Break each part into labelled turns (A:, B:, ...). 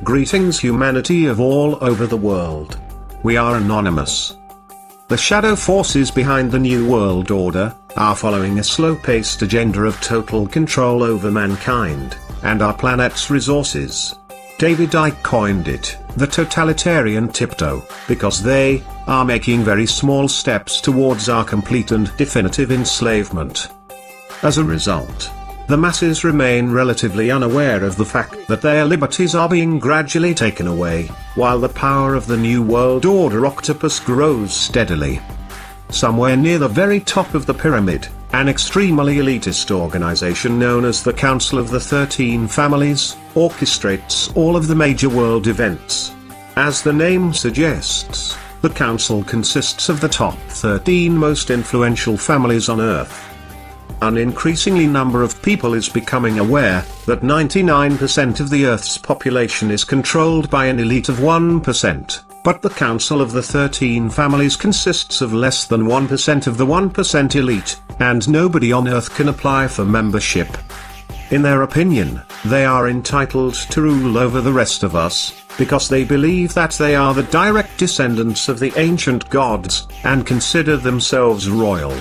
A: Greetings humanity of all over the world. We are anonymous. The shadow forces behind the New World Order are following a slow-paced agenda of total control over mankind and our planet's resources. David Icke coined it the totalitarian tiptoe, because they are making very small steps towards our complete and definitive enslavement. As a result, the masses remain relatively unaware of the fact that their liberties are being gradually taken away, while the power of the New World Order octopus grows steadily. Somewhere near the very top of the pyramid, an extremely elitist organization known as the Council of the 13 Families orchestrates all of the major world events. As the name suggests, the council consists of the top 13 most influential families on Earth. An increasingly number of people is becoming aware that 99% of the Earth's population is controlled by an elite of 1%, but the Council of the 13 Families consists of less than 1% of the 1% elite, and nobody on Earth can apply for membership. In their opinion, they are entitled to rule over the rest of us, because they believe that they are the direct descendants of the ancient gods, and consider themselves royal.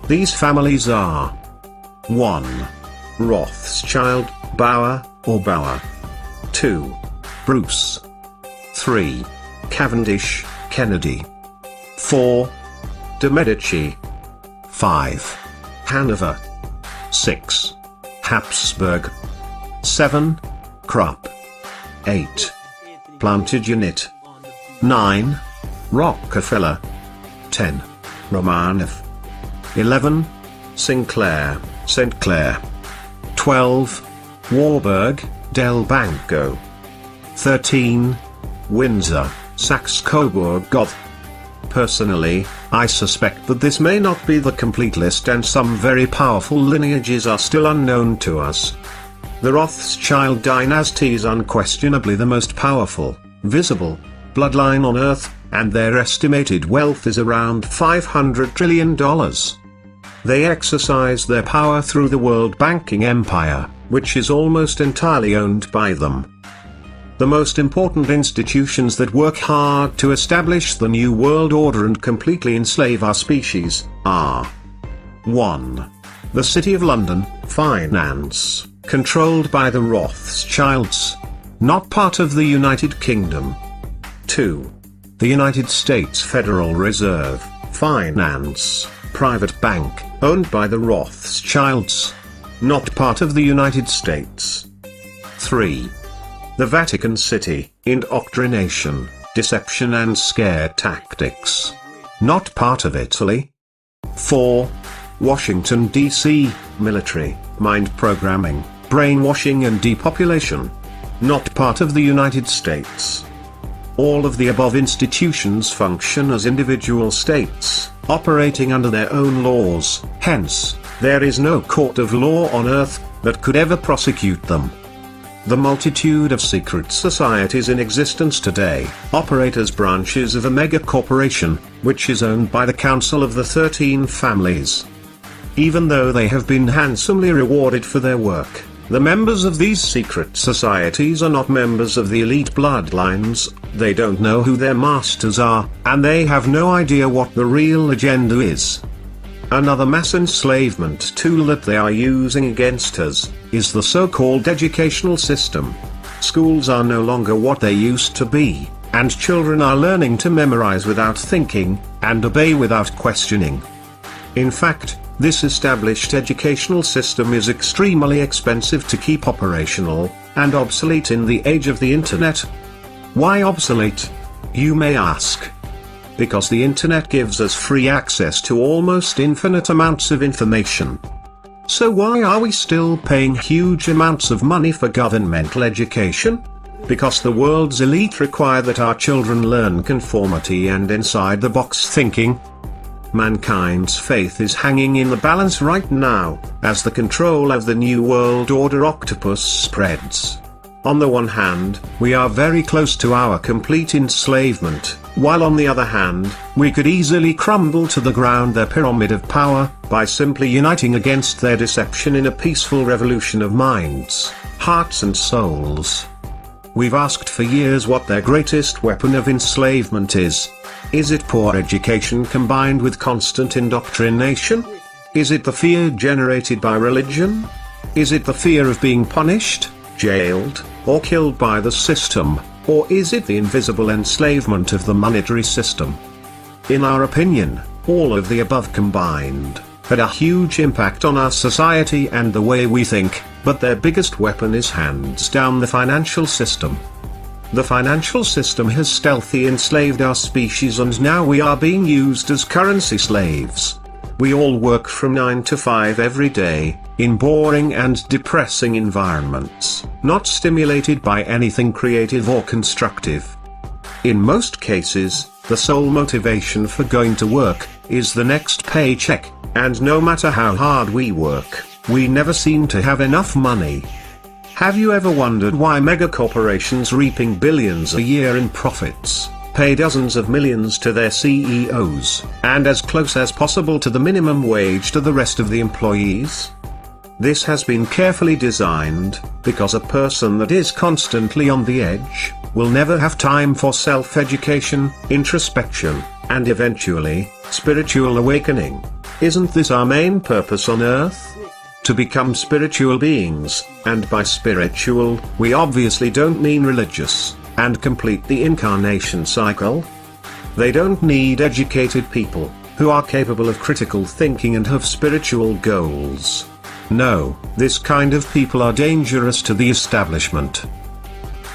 A: These families are 1. Rothschild, Bauer, or Bauer. 2. Bruce. 3. Cavendish, Kennedy. 4. De Medici. 5. Hanover. 6. Habsburg. 7. Krupp. 8. Plantagenet. 9. Rockefeller. 10. Romanov. 11. Sinclair, St. Clair. 12. Warburg, Del Banco. 13. Windsor, Saxe-Coburg-Gotha. Personally, I suspect that this may not be the complete list and some very powerful lineages are still unknown to us. The Rothschild dynasty is unquestionably the most powerful, visible, bloodline on Earth, and their estimated wealth is around $500 trillion. They exercise their power through the world banking empire, which is almost entirely owned by them. The most important institutions that work hard to establish the New World Order and completely enslave our species are 1. The City of London, finance, controlled by the Rothschilds, not part of the United Kingdom. 2. The United States Federal Reserve, finance, private bank, owned by the Rothschilds, not part of the United States. 3. The Vatican City, indoctrination, deception and scare tactics, not part of Italy. 4. Washington, D.C., military, mind programming, brainwashing and depopulation, not part of the United States. All of the above institutions function as individual states, operating under their own laws, hence, there is no court of law on Earth that could ever prosecute them. The multitude of secret societies in existence today operate as branches of a mega corporation, which is owned by the Council of the 13 Families. Even though they have been handsomely rewarded for their work, the members of these secret societies are not members of the elite bloodlines, they don't know who their masters are, and they have no idea what the real agenda is. Another mass enslavement tool that they are using against us is the so-called educational system. Schools are no longer what they used to be, and children are learning to memorize without thinking, and obey without questioning. In fact, this established educational system is extremely expensive to keep operational, and obsolete in the age of the internet. Why obsolete? You may ask. Because the internet gives us free access to almost infinite amounts of information. So why are we still paying huge amounts of money for governmental education? Because the world's elite require that our children learn conformity and inside-the-box thinking. Mankind's faith is hanging in the balance right now, as the control of the New World Order octopus spreads. On the one hand, we are very close to our complete enslavement, while on the other hand, we could easily crumble to the ground their pyramid of power, by simply uniting against their deception in a peaceful revolution of minds, hearts and souls. We've asked for years what their greatest weapon of enslavement is. Is it poor education combined with constant indoctrination? Is it the fear generated by religion? Is it the fear of being punished, jailed, or killed by the system? Or is it the invisible enslavement of the monetary system? In our opinion, all of the above combined had a huge impact on our society and the way we think, but their biggest weapon is hands down the financial system. The financial system has stealthily enslaved our species, and now we are being used as currency slaves. We all work from 9 to 5 every day, in boring and depressing environments, not stimulated by anything creative or constructive. In most cases, the sole motivation for going to work is the next paycheck, and no matter how hard we work, we never seem to have enough money. Have you ever wondered why megacorporations reaping billions a year in profits pay dozens of millions to their CEOs, and as close as possible to the minimum wage to the rest of the employees? This has been carefully designed, because a person that is constantly on the edge will never have time for self-education, introspection, and eventually, spiritual awakening. Isn't this our main purpose on Earth? To become spiritual beings, and by spiritual, we obviously don't mean religious, and complete the incarnation cycle. They don't need educated people, who are capable of critical thinking and have spiritual goals. No, this kind of people are dangerous to the establishment.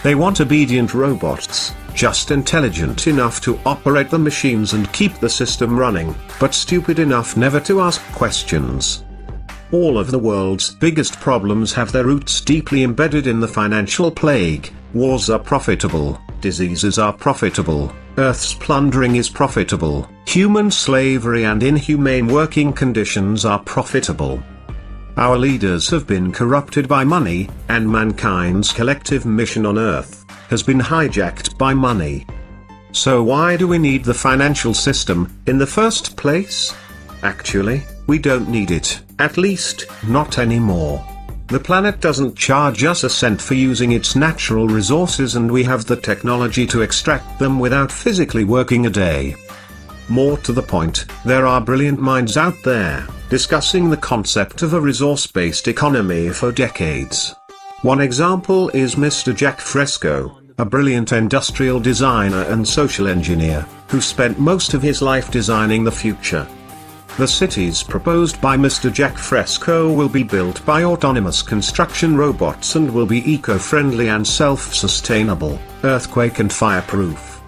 A: They want obedient robots, just intelligent enough to operate the machines and keep the system running, but stupid enough never to ask questions. All of the world's biggest problems have their roots deeply embedded in the financial plague. Wars are profitable, diseases are profitable, Earth's plundering is profitable, human slavery and inhumane working conditions are profitable. Our leaders have been corrupted by money, and mankind's collective mission on Earth has been hijacked by money. So why do we need the financial system in the first place? Actually, we don't need it, at least, not anymore. The planet doesn't charge us a cent for using its natural resources, and we have the technology to extract them without physically working a day. More to the point, there are brilliant minds out there, discussing the concept of a resource-based economy for decades. One example is Mr. Jack Fresco, a brilliant industrial designer and social engineer, who spent most of his life designing the future. The cities proposed by Mr. Jack Fresco will be built by autonomous construction robots and will be eco-friendly and self-sustainable, earthquake and fireproof.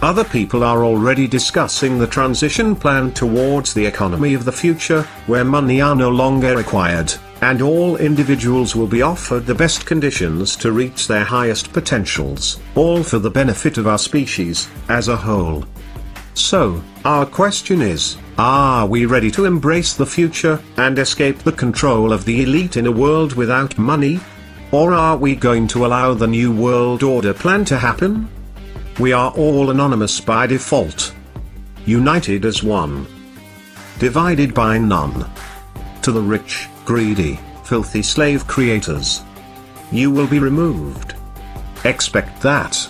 A: Other people are already discussing the transition plan towards the economy of the future, where money are no longer required, and all individuals will be offered the best conditions to reach their highest potentials, all for the benefit of our species as a whole. So, our question is, are we ready to embrace the future and escape the control of the elite in a world without money? Or are we going to allow the New World Order plan to happen? We are all anonymous by default. United as one. Divided by none. To the rich, greedy, filthy slave creators. You will be removed. Expect that.